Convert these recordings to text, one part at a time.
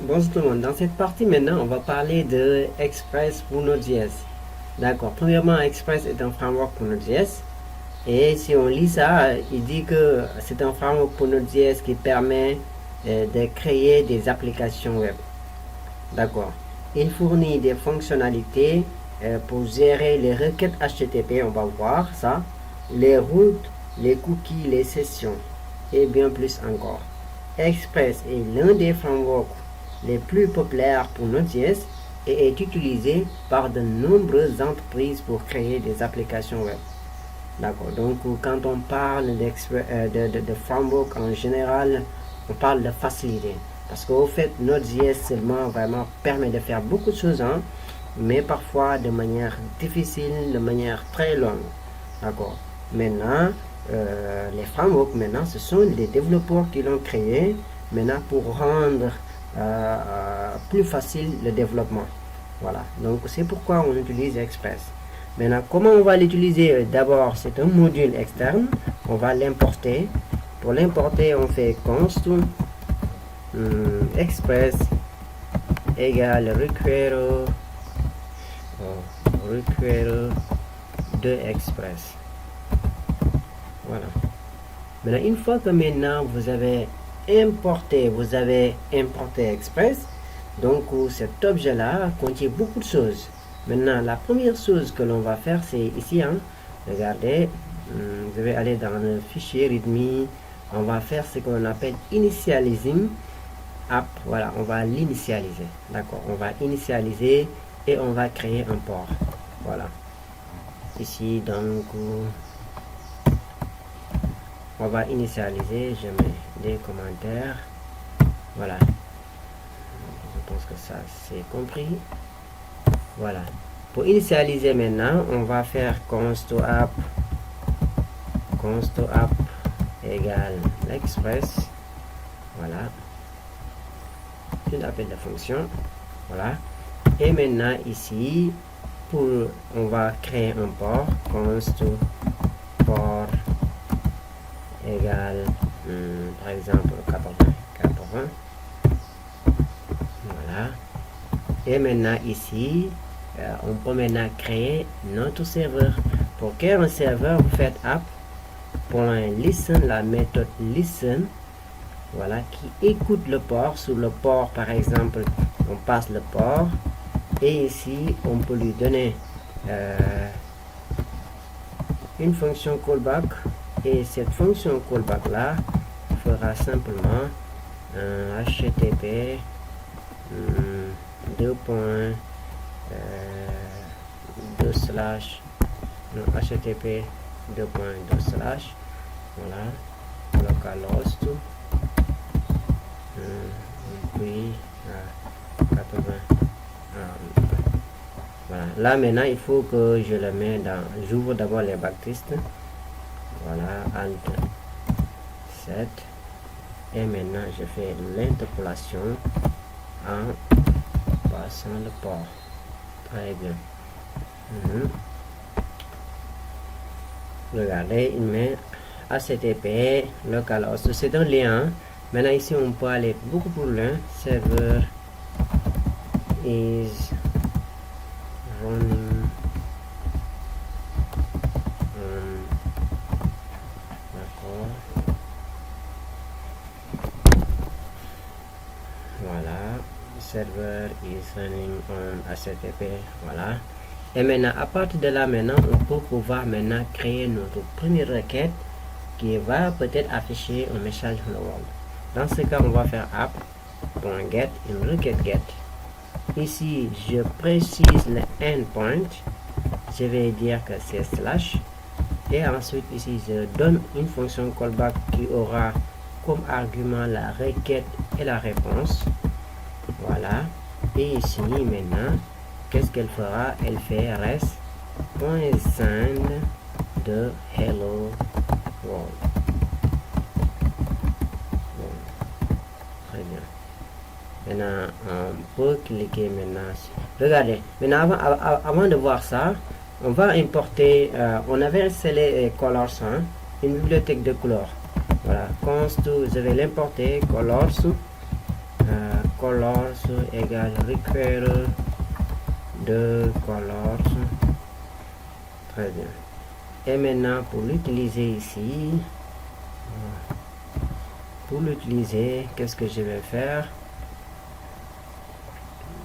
Bonjour tout le monde. Dans cette partie maintenant, on va parler de Express pour Node.js. D'accord. Premièrement, Express est un framework pour Node.js. Et si on lit ça, il dit que c'est un framework pour Node.js qui permet de créer des applications web. D'accord. Il fournit des fonctionnalités pour gérer les requêtes HTTP, on va voir ça, les routes, les cookies, les sessions et bien plus encore. Express est l'un des frameworks les plus populaires pour Node.js et est utilisé par de nombreuses entreprises pour créer des applications web. D'accord. Donc, quand on parle de framework en général, on parle de facilité. Parce qu'au fait, Node.js seulement vraiment permet de faire beaucoup de choses, hein, mais parfois de manière difficile, de manière très longue. D'accord. Maintenant, les frameworks, maintenant, ce sont les développeurs qui l'ont créé, maintenant, pour rendre plus facile le développement. Voilà. Donc, c'est pourquoi on utilise Express. Maintenant, comment on va l'utiliser? D'abord, c'est un module externe. On va l'importer. Pour l'importer, on fait const express égale require de express. Voilà. Maintenant, une fois que maintenant vous avez importé express, donc cet objet là contient beaucoup de choses. Maintenant, la première chose que l'on va faire, c'est ici, hein, regardez, je vais aller dans le fichier readme, on va faire ce qu'on appelle initializing app. Voilà, on va l'initialiser. D'accord, on va initialiser et on va créer un port. Voilà. Ici, donc, on va initialiser. Je mets des commentaires. Voilà. Je pense que ça, c'est compris. Voilà. Pour initialiser maintenant, on va faire const app égale l'express. Voilà. Une appel de fonction. Voilà. Et maintenant ici, on va créer un port. Const port égale par exemple 80. Voilà. Et maintenant ici, on peut maintenant créer notre serveur. Pour créer un serveur, vous faites app.listen, la méthode listen, voilà, qui écoute le port. Sur le port, par exemple, on passe le port et ici on peut lui donner une fonction callback, et cette fonction callback là fera simplement un http http voilà, localhost puis 80. Voilà. Là maintenant il faut que je le mets dans, j'ouvre d'abord les backtistes. Voilà, alt 7, et maintenant je fais l'interpolation en passant le port. Très bien. Regardez, il met http localhost, c'est un lien. Maintenant ici on peut aller beaucoup plus loin. Server is running d'accord. Voilà, server is running on http. Voilà. Et maintenant, à partir de là, maintenant, on peut pouvoir maintenant créer notre première requête qui va peut-être afficher un message hello world. Dans ce cas, on va faire app.get, une requête get. Ici, je précise le endpoint. Je vais dire que c'est slash. Et ensuite, ici, je donne une fonction callback qui aura comme argument la requête et la réponse. Voilà. Et ici, maintenant, qu'est-ce qu'elle fera? Elle fait res.send de hello world. Bon. Très bien. Maintenant, on peut cliquer maintenant. Regardez. Maintenant, avant de voir ça, on va importer. On avait installé colors, hein, une bibliothèque de couleurs. Voilà. Const, je vais l'importer. Colors. Colors. égale require de colors. Très bien. Et maintenant, pour l'utiliser ici, qu'est-ce que je vais faire?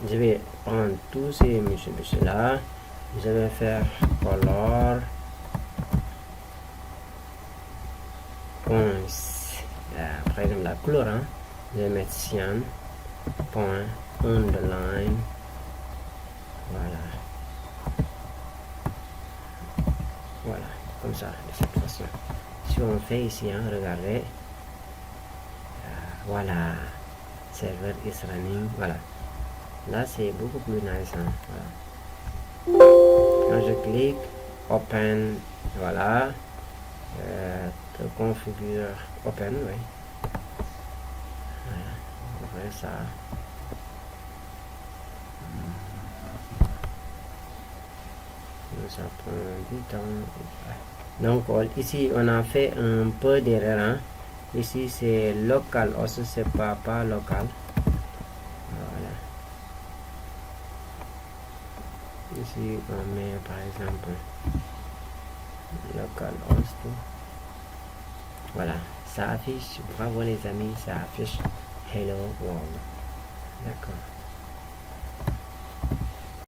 Je vais prendre tous ces monsieur là. Je vais faire color point, par exemple la couleur, hein? Je vais mettre cyan point underline. Voilà, comme ça, de cette façon. Si on fait ici, hein, regardez, voilà, server is running. Voilà, là c'est beaucoup plus nice, hein? Voilà. Quand je clique open, voilà, te configure open, oui. Voilà, on va faire ça. Ça prend du temps. Donc ici on a fait un peu d'erreur, hein? Ici c'est local, aussi c'est pas local. Voilà, ici on met par exemple local host. Voilà, ça affiche, bravo les amis, ça affiche hello world. D'accord.